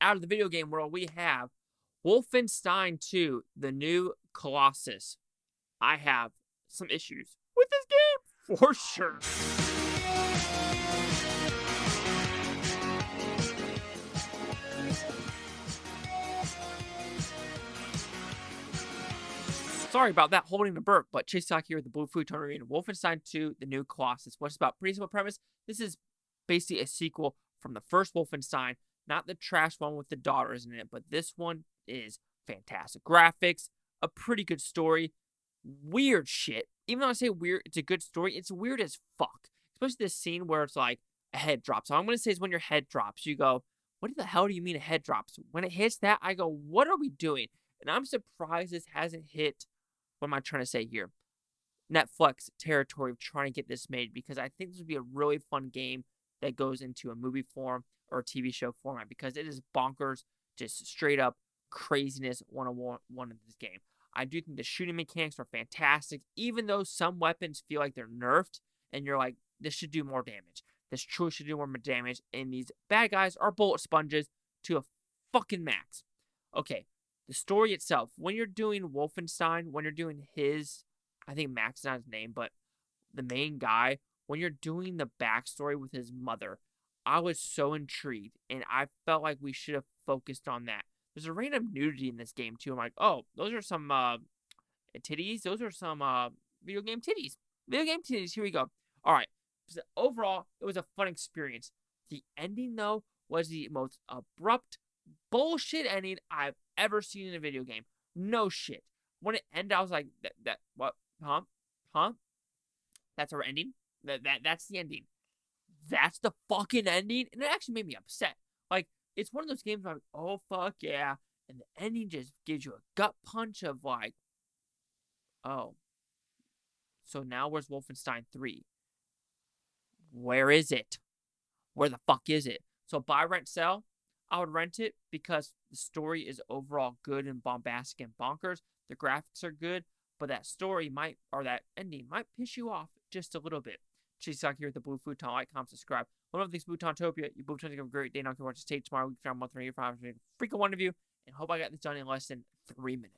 out of the video game world, we have Wolfenstein 2, the new Colossus. I have some issues with this game, for sure. Sorry about that, holding the burp, but Chase Talk here with the Blue Futon reviewing Wolfenstein 2, the new Colossus. What's about? Pretty simple premise. This is basically a sequel from the first Wolfenstein, not the trash one with the daughters in it, but this one is fantastic. Graphics, a pretty good story, weird shit. Even though I say weird, it's a good story, it's weird as fuck. Especially this scene where it's like a head drops. All I'm going to say is when your head drops, you go, what the hell do you mean a head drops? When it hits that, I go, what are we doing? And I'm surprised this hasn't hit, what am I trying to say here? Netflix territory of trying to get this made, because I think this would be a really fun game that goes into a movie form or a TV show format, because it is bonkers, just straight up craziness 101 in this game. I do think the shooting mechanics are fantastic, even though some weapons feel like they're nerfed, and you're like, this should do more damage. This truly should do more damage, and these bad guys are bullet sponges to a fucking max. Okay, the story itself, when you're doing Wolfenstein, when you're doing his, I think Max is not his name, but the main guy, when you're doing the backstory with his mother, I was so intrigued, and I felt like we should have focused on that. There's a random nudity in this game, too. I'm like, oh, those are some titties. Those are some video game titties. Video game titties. Here we go. All right. So overall, it was a fun experience. The ending, though, was the most abrupt bullshit ending I've ever seen in a video game. No shit. When it ended, I was like, what? Huh? That's our ending? That's the ending. That's the fucking ending? And it actually made me upset. Like, it's one of those games where I'm like, oh, fuck yeah. And the ending just gives you a gut punch of like, oh. So now where's Wolfenstein 3? Where is it? Where the fuck is it? So buy, rent, sell. I would rent it because the story is overall good and bombastic and bonkers. The graphics are good, but that story might, or that ending might piss you off just a little bit. Chase Talk here with the Blue Futon. Like, comment, subscribe. One of these Futontopia. You Butons have a great day. Now can watch the stage tomorrow. We can find 135. Freaking one of you. And hope I got this done in less than 3 minutes.